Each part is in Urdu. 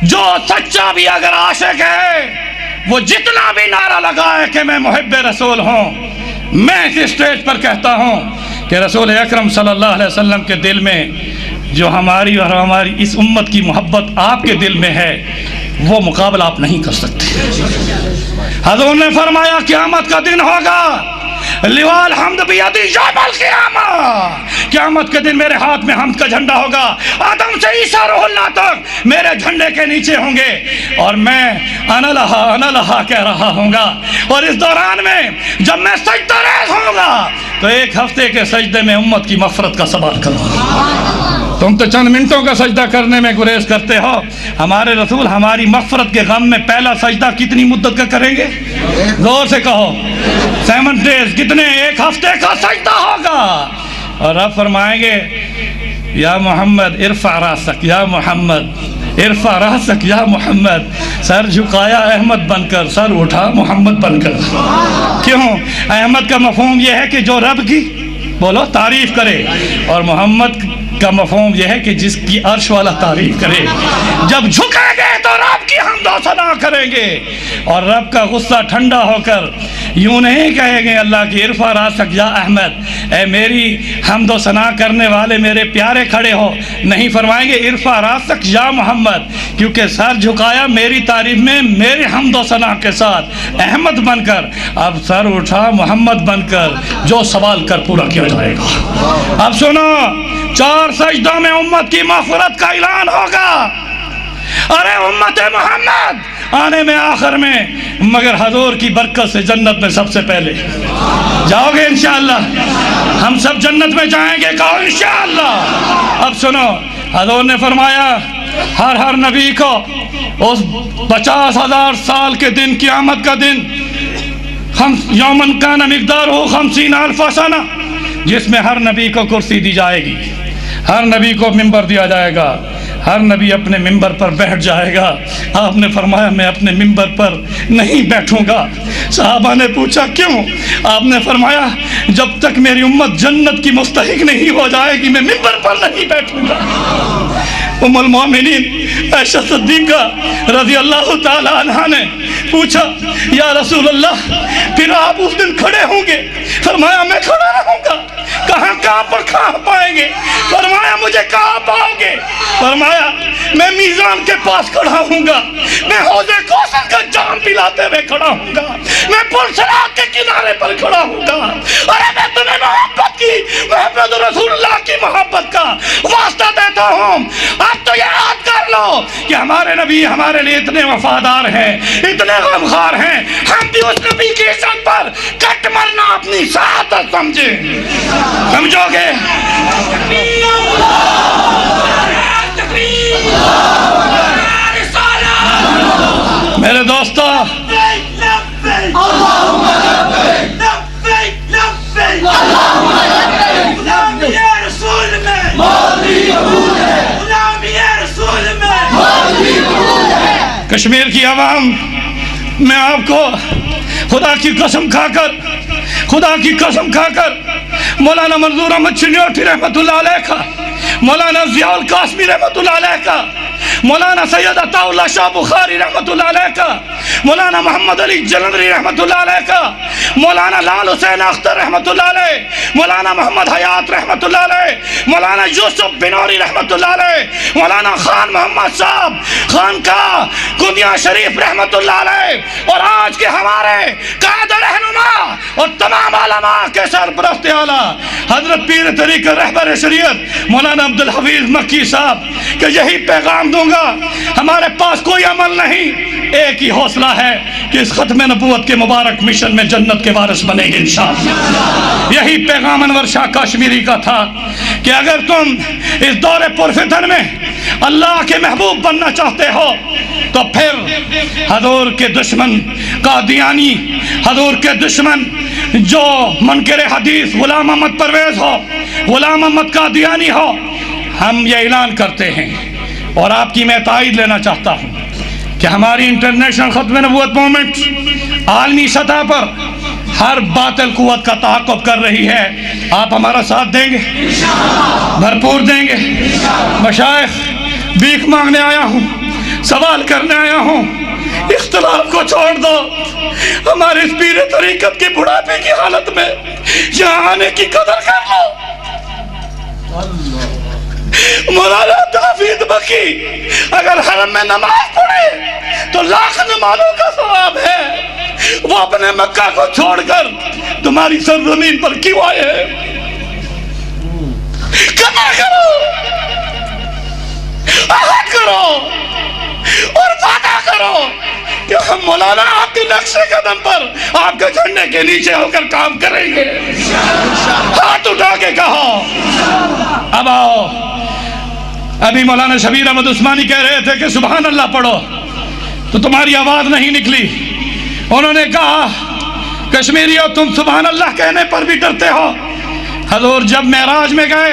جو سچا بھی اگر عاشق ہے وہ جتنا بھی نعرہ لگائے کہ میں محب رسول ہوں، میں اس اسٹیج پر کہتا ہوں کہ رسول اکرم صلی اللہ علیہ وسلم کے دل میں جو ہماری اور ہماری اس امت کی محبت آپ کے دل میں ہے، وہ مقابلہ آپ نہیں کر سکتے۔ حضور نے فرمایا قیامت کا دن ہوگا، لواء الحمد بیدی یوم القیامہ، قیامت کے دن میرے ہاتھ میں حمد کا جھنڈا ہوگا، آدم سے عیسیٰ روح اللہ تک میرے جھنڈے کے نیچے ہوں گے، اور میں انا لہا کہہ رہا ہوں گا۔ اور اس دوران میں جب میں سجدہ ریز ہوں گا تو ایک ہفتے کے سجدے میں امت کی مغفرت کا سوال کروں گا۔ تم تو چند منٹوں کا سجدہ کرنے میں گریز کرتے ہو، ہمارے رسول ہماری مغفرت کے غم میں پہلا سجدہ کتنی مدت کا کریں گے؟ زور سے کہو 7 days، کتنے؟ ایک ہفتے کا سجدہ ہوگا، اور اب فرمائیں گے یا محمد ارفع راسک، یا محمد ارفع راسک، یا محمد، سر جھکایا احمد بن کر، سر اٹھا محمد بن کر۔ کیوں؟ احمد کا مفہوم یہ ہے کہ جو رب کی بولو تعریف کرے، اور محمد کا مفہوم یہ ہے کہ جس کی عرش والا تعریف کرے۔ جب جھکیں گے تو رب کی حمد و ثنا کریں گے، اور رب کا غصہ ٹھنڈا ہو کر یوں نہیں کہیں گے اللہ کی ارفع راسک یا احمد، اے میری حمد و ثنا کرنے والے میرے پیارے کھڑے ہو، نہیں، فرمائیں گے ارفع راسک یا محمد، کیونکہ سر جھکایا میری تعریف میں میری حمد و ثنا کے ساتھ احمد بن کر، اب سر اٹھا محمد بن کر، جو سوال کر پورا کیا جائے گا۔ اب سنو، 4 سجدوں میں امت کی مغفرت کا اعلان ہوگا۔ ارے امت محمد آنے میں آخر میں، مگر حضور کی برکت سے جنت میں سب سے پہلے جاؤ گے انشاءاللہ۔ ہم سب جنت میں جائیں گے، کہو انشاءاللہ۔ اب سنو، حضور نے فرمایا ہر نبی کو اس 50,000 سال کے دن، قیامت کا دن، یومن کان مقدارہ 50,000 سنہ، جس میں ہر نبی کو کرسی دی جائے گی، ہر نبی کو ممبر دیا جائے گا، ہر نبی اپنے ممبر پر بیٹھ جائے گا۔ آپ نے فرمایا میں اپنے ممبر پر نہیں بیٹھوں گا۔ صحابہ نے پوچھا کیوں؟ آپ نے فرمایا جب تک میری امت جنت کی مستحق نہیں ہو جائے گی میں ممبر پر نہیں بیٹھوں گا۔ ام المومنین عائشہ صدیقہ رضی اللہ تعالی عنہا نے پوچھا یا رسول اللہ پھر آپ اس دن کھڑے ہوں گے؟ فرمایا میں کھڑا رہوں گا۔ کہاں پائیں گے؟ فرمایا مجھے کہاں پاؤ گے؟ فرمایا میں میزان کے پاس کھڑا ہوں گا، میں حوض کوثر کا جام پلاتے ہوئے کھڑا ہوں گا، میں پل صراط کے کنارے پر کھڑا ہوں گا، اور میں تمہیں محبت کی، محمد رسول اللہ کی محبت کا واسطہ دیتا ہوں۔ اب تو یہ یاد کر لو کہ ہمارے نبی ہمارے لیے اتنے وفادار ہیں، اتنے غمخوار ہیں، ہم بھی اس نبی کی عزت پر کٹ مرنا اپنی سعادت سمجھیں۔ سمجھو گے؟ میرے دوستو، کشمیر کی عوام، میں آپ کو خدا کی قسم کھا کر مولانا منظور احمد چنیوٹی رحمت اللہ علیہ کا، مولانا ضیاء القاسمی رحمت اللہ علیہ کا، مولانا سید عطا اللہ شاہ بخاری رحمت اللہ علیہ کا، مولانا محمد علی جلندری رحمت اللہ علیہ کا، مولانا لال حسین اختر رحمت اللہ علیہ، مولانا محمد حیات رحمت اللہ علیہ، مولانا یوسف بنوری رحمت اللہ علیہ، مولانا خان محمد صاحب خانقاہ کندیا شریف رحمت اللہ علیہ، اور آج کے ہمارے قائد و رہنما اور تمام علماء کے سرپرست اعلیٰ حضرت پیر طریقہ رہبر شریعت مولانا عبدالحفیظ مکی صاحب کہ یہی پیغام دوں گا، ہمارے پاس کوئی عمل نہیں، ایک ہی حوصلہ ہے کہ اس ختم نبوت کے مبارک مشن میں جنت کے وارث بنے گے انشاءاللہ۔ یہی پیغام انور شاہ کشمیری کا تھا کہ اگر تم اس دور پرفتن میں اللہ کے محبوب بننا چاہتے ہو تو پھر حضور کے دشمن قادیانی، حضور کے دشمن جو منکر حدیث غلام محمد پرویز ہو، غلام محمد قادیانی ہو، ہم یہ اعلان کرتے ہیں اور آپ کی میں تائید لینا چاہتا ہوں کہ ہماری انٹرنیشنل ختم نبوت مومنٹ عالمی سطح پر ہر باطل قوت کا تعاقب کر رہی ہے۔ آپ ہمارا ساتھ دیں گے؟ بھرپور دیں گے؟ مشائخ بھیک مانگنے آیا ہوں، سوال کرنے آیا ہوں، اختلاف کو چھوڑ دو، ہمارے اس پیر طریقت کی بڑھاپے کی حالت میں یہاں آنے کی قدر کر لو۔ مولانا تحفیظ بکی اگر حرم میں نماز پڑھے تو لاکھ نمازوں کا ثواب ہے، وہ اپنے مکہ کو چھوڑ کر تمہاری سرزمین پر کیوں آئے ہیں؟ قدر کرو، عہد کرو اور وعدہ کرو کہ ہم مولانا آپ کے نقش قدم پر آپ کے جھنڈے کے نیچے ہو کر کام کریں گے۔ ہاتھ اٹھا کے کہو۔ اب آؤ، ابھی مولانا شبیر احمد عثمانی کہہ رہے تھے کہ سبحان اللہ پڑھو تو تمہاری آواز نہیں نکلی۔ انہوں نے کہا کشمیریوں تم سبحان اللہ کہنے پر بھی ڈرتے ہو۔ حضور جب معراج میں گئے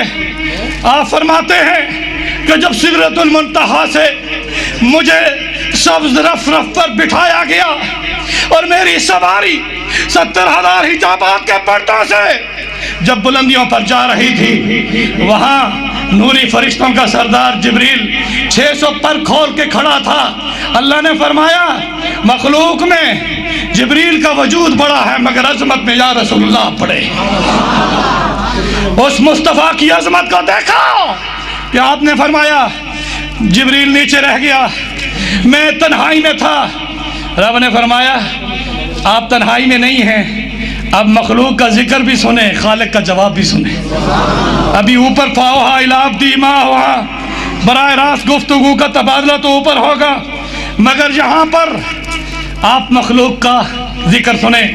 آپ فرماتے ہیں کہ جب سدرۃ المنتہا سے مجھے سبز رف پر بٹھایا گیا اور میری سواری 70,000 حجابات کے پردوں سے جب بلندیوں پر جا رہی تھی، وہاں نوری فرشتوں کا سردار جبریل 600 پر کھول کے کھڑا تھا۔ اللہ نے فرمایا مخلوق میں جبریل کا وجود بڑا ہے مگر عظمت میں یا رسول اللہ پڑے۔ اس مصطفیٰ کی عظمت کو دیکھا کہ آپ نے فرمایا جبریل نیچے رہ گیا، میں تنہائی میں تھا۔ رب نے فرمایا آپ تنہائی میں نہیں ہیں، اب مخلوق کا ذکر بھی سنیں، خالق کا جواب بھی سنیں۔ ابھی اوپر فاوہا الاب دیما ہوا، براہ راست گفتگو کا تبادلہ تو اوپر ہوگا، مگر یہاں پر آپ مخلوق کا ذکر سنیں۔